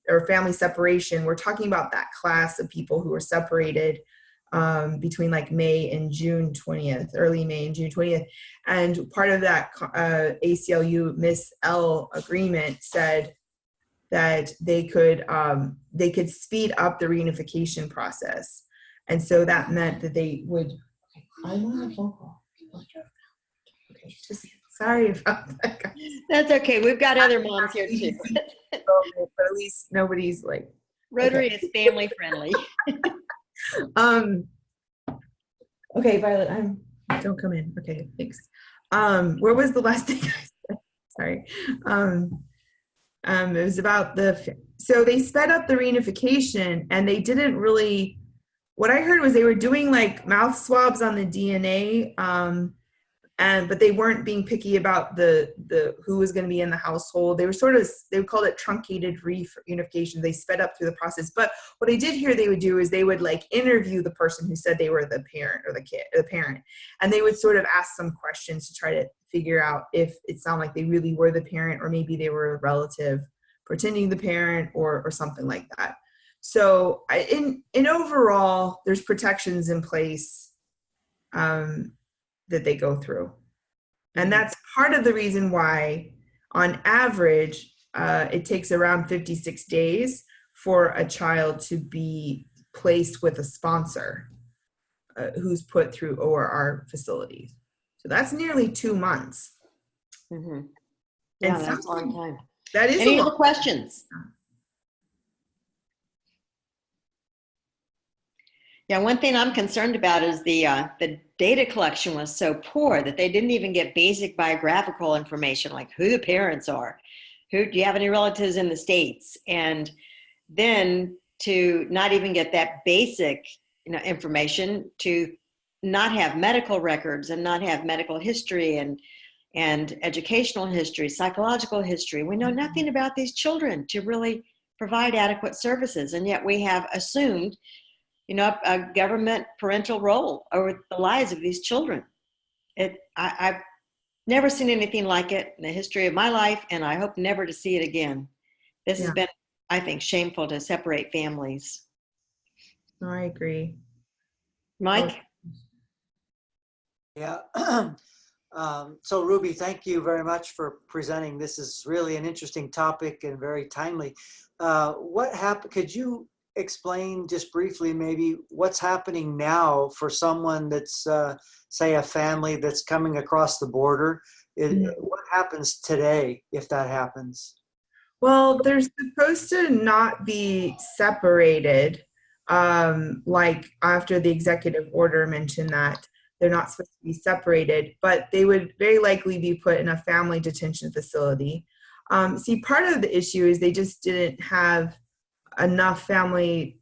or family separation, we're talking about that class of people who were separated between like May and June 20th, early May and June 20th. And part of that ACLU Miss L agreement said that they could speed up the reunification process. And so that meant that they would, okay, I'm on a phone call. Okay, just sorry about that, guys. That's okay. We've got other moms here too. But at least nobody's like, Rotary okay. is family friendly. Okay, Violet, don't come in. Okay, thanks. Where was the last thing I said? Sorry. It was about so they sped up the reunification, and they didn't really, what I heard was they were doing like mouth swabs on the DNA, but they weren't being picky about the who was going to be in the household. They were they called it truncated reunification. They sped up through the process. But what I did hear they would do is they would like interview the person who said they were the parent or the parent, and they would sort of ask some questions to try to figure out if it sounded like they really were the parent, or maybe they were a relative pretending the parent, or something like that. So in overall, there's protections in place that they go through. And that's part of the reason why, on average, it takes around 56 days for a child to be placed with a sponsor who's put through ORR facilities. So that's nearly 2 months. Mm-hmm. Yeah, And that's a long time. That is Any a other long questions? Yeah, one thing I'm concerned about is the data collection was so poor that they didn't even get basic biographical information, like who the parents are, do you have any relatives in the States, and then to not even get that basic, information, to not have medical records and not have medical history and educational history, psychological history. We know nothing about these children to really provide adequate services, and yet we have assumed a government parental role over the lives of these children. I've never seen anything like it in the history of my life, and I hope never to see it again. This has been, I think, shameful to separate families. No, I agree. Mike? Yeah. So Ruby, thank you very much for presenting. This is really an interesting topic and very timely. What happened? Could you explain just briefly maybe what's happening now for someone that's, say, a family that's coming across the border? What happens today if that happens? Well, they're supposed to not be separated, like after the executive order mentioned that they're not supposed to be separated, but they would very likely be put in a family detention facility. See, part of the issue is they just didn't have enough family.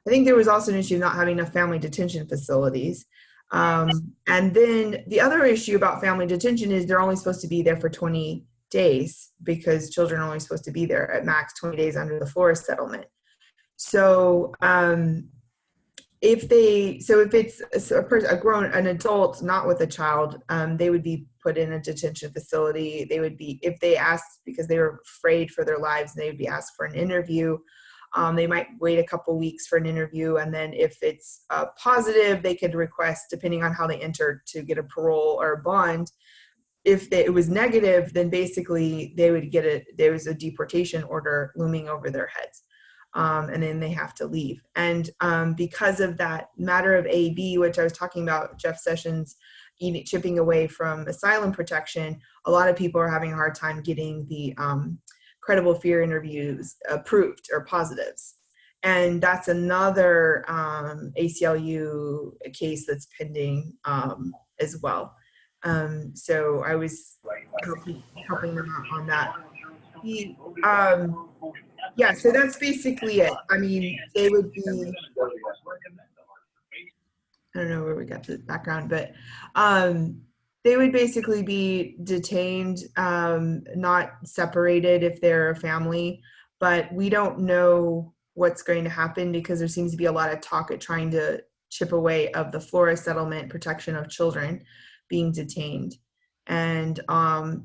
I think there was also an issue of not having enough family detention facilities. And then the other issue about family detention is they're only supposed to be there for 20 days because children are only supposed to be there at max 20 days under the Flores settlement. So if it's an adult not with a child, they would be put in a detention facility. They would be, if they asked because they were afraid for their lives, they would be asked for an interview. They might wait a couple weeks for an interview, and then if it's positive, they could request, depending on how they entered, to get a parole or a bond. If it was negative, then basically they would there was a deportation order looming over their heads. And then they have to leave. And because of that matter of AB, which I was talking about, Jeff Sessions chipping away from asylum protection, a lot of people are having a hard time getting the credible fear interviews approved or positives. And that's another ACLU case that's pending as well. So I was helping them out on that. Yeah, so that's basically it. I mean, they would be, I don't know where we got the background, but they would basically be detained, not separated if they're a family, but we don't know what's going to happen because there seems to be a lot of talk at trying to chip away of the Flores settlement protection of children being detained. And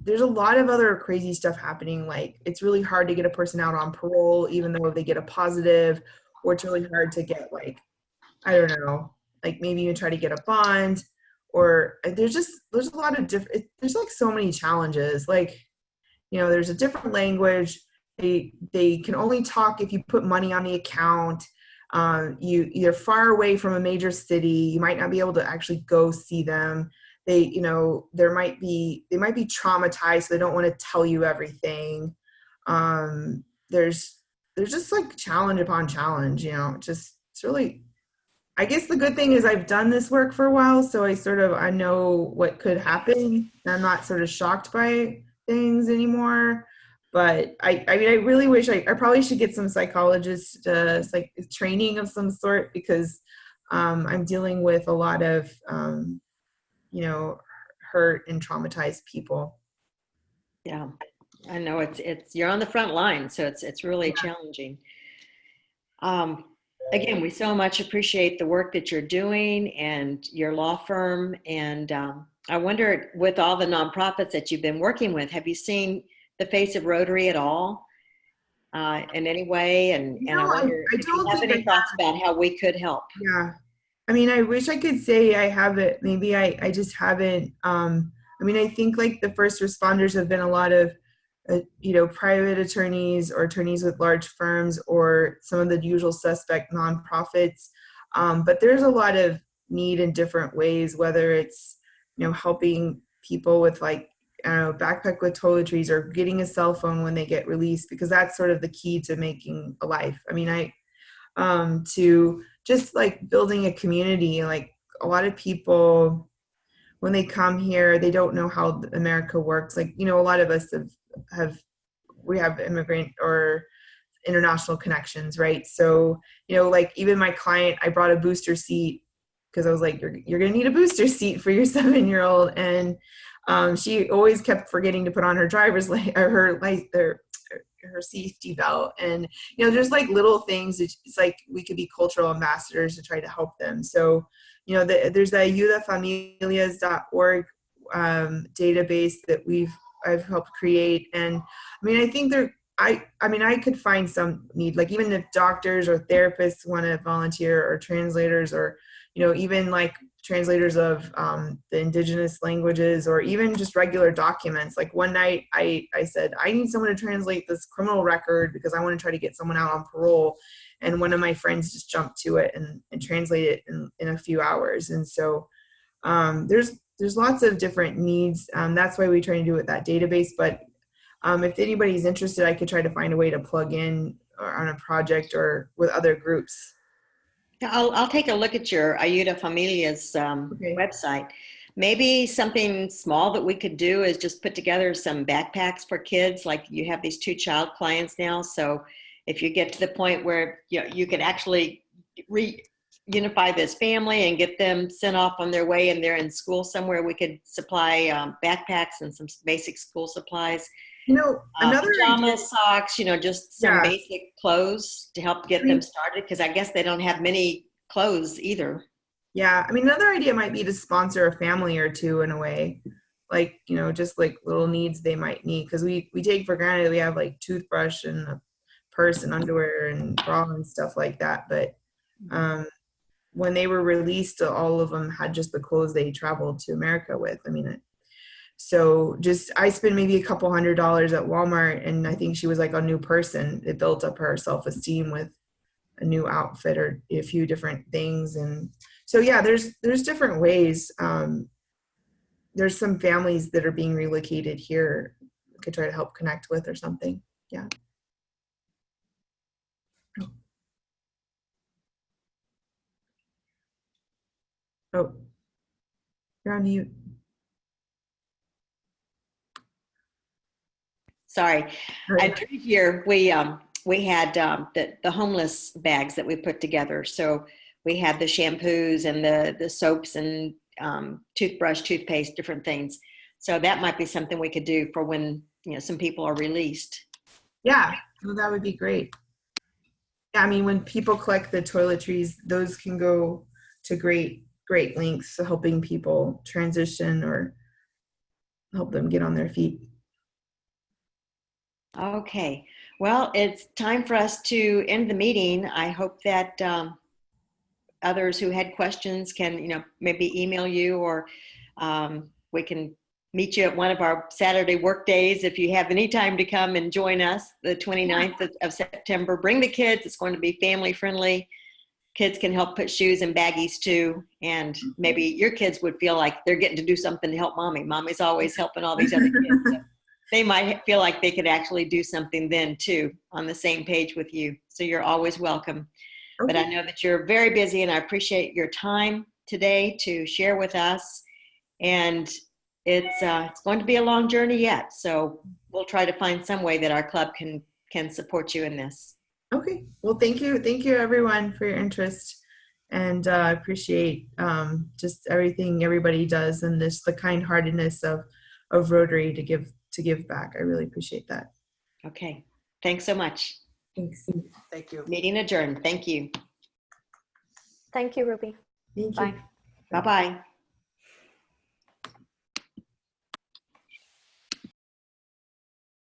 there's a lot of other crazy stuff happening. Like, it's really hard to get a person out on parole, even though they get a positive, or it's really hard to get, like, I don't know, like maybe even try to get a bond, or there's a lot of different, there's like so many challenges. Like, there's a different language. they can only talk if you put money on the account. You're far away from a major city. You might not be able to actually go see them. They might be traumatized, so they don't want to tell you everything. There's just like challenge upon challenge, it's really, I guess the good thing is I've done this work for a while, so I know what could happen. I'm not sort of shocked by things anymore. But I mean, I really wish I probably should get some psychologist training of some sort, because I'm dealing with a lot of hurt and traumatized people. Yeah, I know it's you're on the front line, so it's really challenging. Again, we so much appreciate the work that you're doing and your law firm. And I wonder, with all the nonprofits that you've been working with, have you seen the face of Rotary at all in any way? And I wonder if you have any thoughts about how we could help. Yeah. I mean, I wish I could say I have it. Maybe I just haven't. I mean, I think like the first responders have been a lot of, private attorneys or attorneys with large firms or some of the usual suspect nonprofits. But there's a lot of need in different ways, whether it's, helping people with backpack with toiletries or getting a cell phone when they get released, because that's sort of the key to making a life. I mean, to just like building a community, like a lot of people, when they come here, they don't know how America works. Like, a lot of us we have immigrant or international connections, right? So, like even my client, I brought a booster seat because I was like, you're going to need a booster seat for your 7-year-old. And she always kept forgetting to put on her driver's her safety belt. And, there's like little things. It's like we could be cultural ambassadors to try to help them. So, there's the ayudafamilias.org database that I've helped create. And I mean, I think I could find some need, like even if doctors or therapists want to volunteer, or translators, or, even like translators of the indigenous languages, or even just regular documents. Like one night I said, I need someone to translate this criminal record because I want to try to get someone out on parole. And one of my friends just jumped to it and translated it in a few hours. And so there's lots of different needs. That's why we try to do it with that database. But if anybody's interested, I could try to find a way to plug in on a project or with other groups. I'll take a look at your Ayuda Familias website. Maybe something small that we could do is just put together some backpacks for kids. Like you have these 2 child clients now. So if you get to the point where you could actually reunify this family and get them sent off on their way and they're in school somewhere, we could supply backpacks and some basic school supplies. Another pajamas, socks, just some basic clothes to help get them started, because I guess they don't have many clothes either. Yeah, I mean, another idea might be to sponsor a family or two in a way, like, just like little needs they might need, because we take for granted we have like toothbrush and a purse and underwear and bra and stuff like that. But when they were released, all of them had just the clothes they traveled to America with. I mean, so I spent maybe a couple $100 at Walmart, and I think she was like a new person. It built up her self-esteem with a new outfit or a few different things. And so, yeah, there's different ways. There's some families that are being relocated here we could try to help connect with or something. Yeah. Oh, you're on mute. Sorry. I drew here, we had the homeless bags that we put together. So we had the shampoos and the soaps and toothbrush, toothpaste, different things. So that might be something we could do for when, some people are released. Yeah, well, that would be great. Yeah, I mean, when people collect the toiletries, those can go to great lengths to helping people transition or help them get on their feet. Okay, well, it's time for us to end the meeting. I hope that others who had questions can, maybe email you, or we can meet you at one of our Saturday work days. If you have any time to come and join us, the 29th of September, bring the kids. It's going to be family friendly. Kids can help put shoes in baggies too. And maybe your kids would feel like they're getting to do something to help mommy. Mommy's always helping all these other kids. So they might feel like they could actually do something then too, on the same page with you. So you're always welcome. But I know that you're very busy, and I appreciate your time today to share with us. And it's going to be a long journey yet. So we'll try to find some way that our club can support you in this. Okay. Well, thank you. Thank you everyone for your interest, and appreciate just everything everybody does, and this, the kind-heartedness of Rotary to give back. I really appreciate that. Okay. Thanks so much. Thanks. Thank you. Meeting adjourned. Thank you. Thank you, Ruby. Thank you. Bye. Bye-bye.